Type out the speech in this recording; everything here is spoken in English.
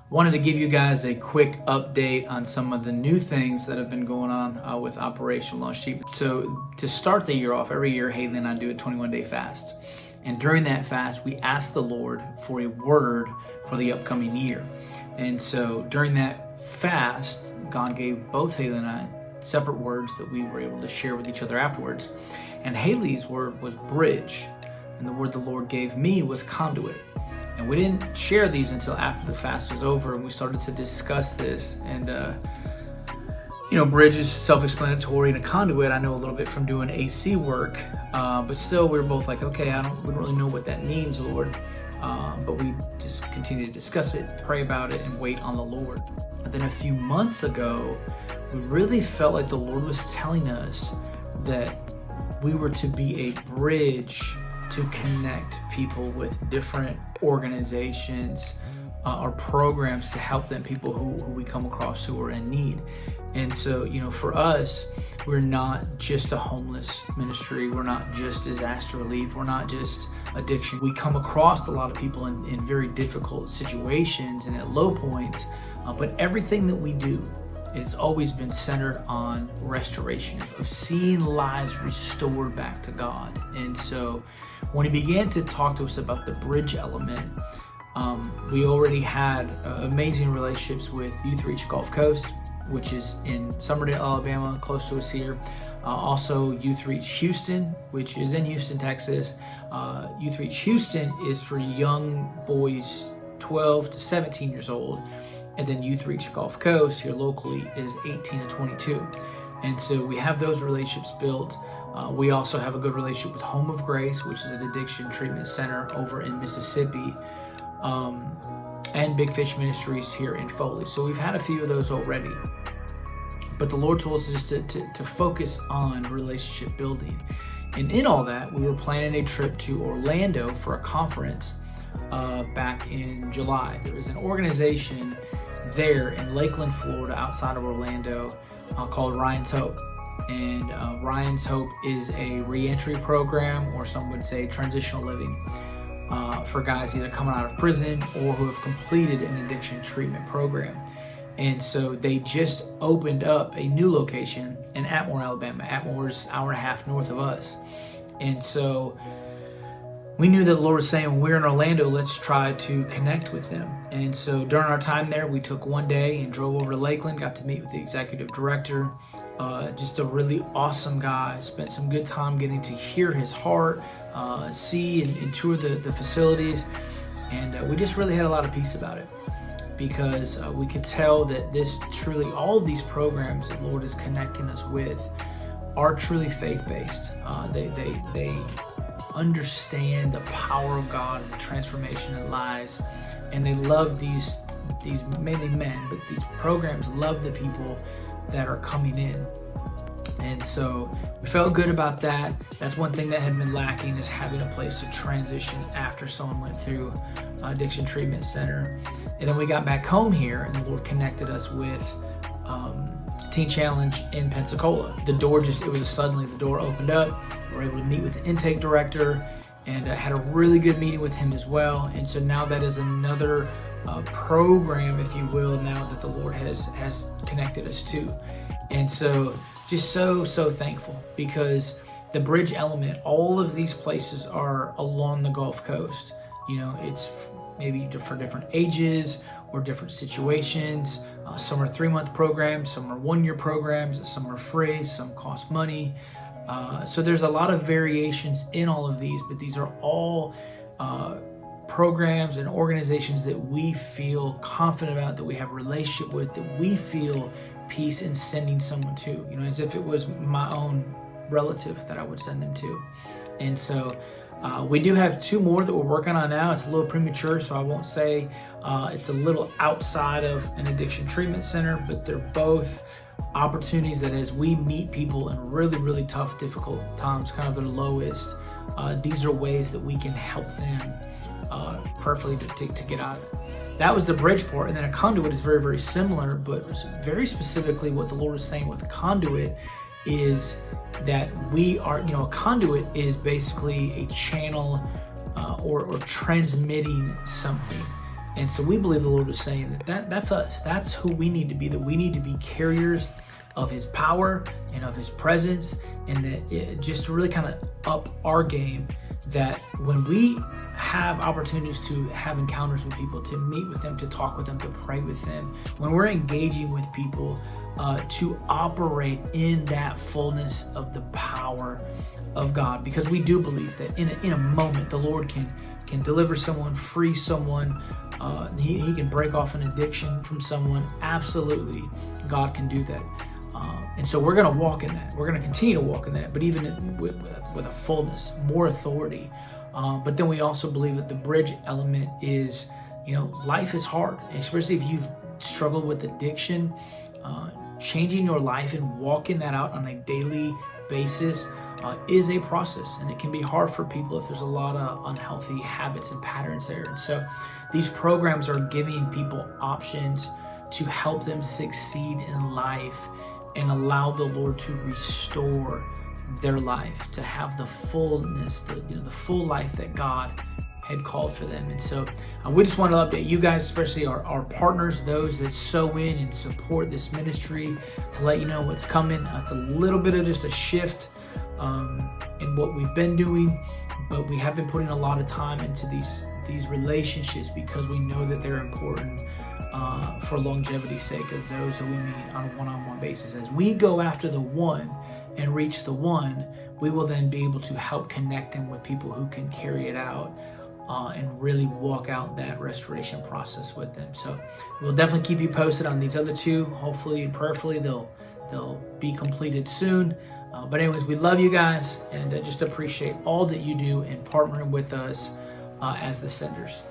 Wanted to give you guys a quick update on some of the new things that have been going on with Operation Lost Sheep. So to start the year off, every year Hayley and I do a 21-day fast. And during that fast, we ask the Lord for a word for the upcoming year. And so during that fast, God gave both Hayley and I separate words that we were able to share with each other afterwards. And Hayley's word was bridge, and the word the Lord gave me was conduit. And we didn't share these until after the fast was over, and we started to discuss this. And bridge is self-explanatory, and a conduit I know a little bit from doing AC work, but still we were both like, okay, we don't really know what that means, Lord. But we just continue to discuss it, pray about it, and wait on the Lord. And then a few months ago, we really felt like the Lord was telling us that we were to be a bridge to connect people with different organizations or programs to help them, people who we come across who are in need. And so, for us, we're not just a homeless ministry. We're not just disaster relief. We're not just addiction. We come across a lot of people in very difficult situations and at low points, but everything that we do, it's always been centered on restoration, of seeing lives restored back to God. And so when he began to talk to us about the bridge element, we already had amazing relationships with Youth Reach Gulf Coast, which is in Summerdale, Alabama, close to us here. Also Youth Reach Houston, which is in Houston, Texas. Youth Reach Houston is for young boys 12 to 17 years old. And then Youth Reach Gulf Coast here locally is 18 to 22. And so we have those relationships built. We also have a good relationship with Home of Grace, which is an addiction treatment center over in Mississippi, and Big Fish Ministries here in Foley. So we've had a few of those already. But the Lord told us just to focus on relationship building. And in all that, we were planning a trip to Orlando for a conference back in July. There was an organization there in Lakeland, Florida, outside of Orlando, called Ryan's Hope. And Ryan's Hope is a reentry program, or some would say transitional living, for guys either coming out of prison or who have completed an addiction treatment program. And so they just opened up a new location in Atmore, Alabama. Atmore's an hour and a half north of us. And so we knew that the Lord was saying, when we're in Orlando, let's try to connect with them. And so during our time there, we took one day and drove over to Lakeland, got to meet with the executive director, just a really awesome guy. Spent some good time getting to hear his heart, see and tour the facilities. And we just really had a lot of peace about it, because we could tell that all of these programs that the Lord is connecting us with are truly faith-based. They understand the power of God and the transformation in lives, and they love these mainly men, but these programs love the people that are coming in. And so we felt good about that. That's one thing that had been lacking, is having a place to transition after someone went through addiction treatment center. And then we got back home here, and the Lord connected us with Teen Challenge in Pensacola. The door the door opened up. We were able to meet with the intake director, and had a really good meeting with him as well. And so now that is another program, if you will, now that the Lord has connected us to. And so just so thankful, because the bridge element, all of these places are along the Gulf Coast. It's maybe for different ages or different situations. Some are 3-month programs, some are 1-year programs, some are free, some cost money. So there's a lot of variations in all of these, but these are all programs and organizations that we feel confident about, that we have a relationship with, that we feel peace in sending someone to, as if it was my own relative that I would send them to. And so we do have 2 more that we're working on now. It's a little premature, so I won't say it's a little outside of an addiction treatment center, but they're both opportunities that, as we meet people in really, really tough, difficult times, kind of their lowest, these are ways that we can help them perfectly to get out of it. That was the bridge part. And then a conduit is very, very similar, but very specifically what the Lord is saying with conduit is that we are, a conduit is basically a channel or transmitting something. And so we believe the Lord was saying that's us. That's who we need to be, that we need to be carriers of his power and of his presence, and that just to really kind of up our game, that when we have opportunities to have encounters with people, to meet with them, to talk with them, to pray with them, when we're engaging with people, to operate in that fullness of the power of God, because we do believe that in a moment the Lord can deliver someone, free someone, he can break off an addiction from someone. Absolutely, God can do that. And so we're going to walk in that. We're going to continue to walk in that, but even with a fullness, more authority. But then we also believe that the bridge element is, life is hard, especially if you've struggled with addiction. Changing your life and walking that out on a daily basis is a process, and it can be hard for people if there's a lot of unhealthy habits and patterns there. And so these programs are giving people options to help them succeed in life and allow the Lord to restore their life, to have the fullness, the full life that God had called for them. And so we just want to update you guys, especially our partners, those that sow in and support this ministry, to let you know what's coming. It's a little bit of just a shift in what we've been doing, but we have been putting a lot of time into these relationships because we know that they're important for longevity's sake of those that we meet on a one-on-one basis. As we go after the one and reach the one, we will then be able to help connect them with people who can carry it out and really walk out that restoration process with them. So we'll definitely keep you posted on these other two. Hopefully and prayerfully they'll be completed soon. But anyways, we love you guys, and just appreciate all that you do in partnering with us as the senders.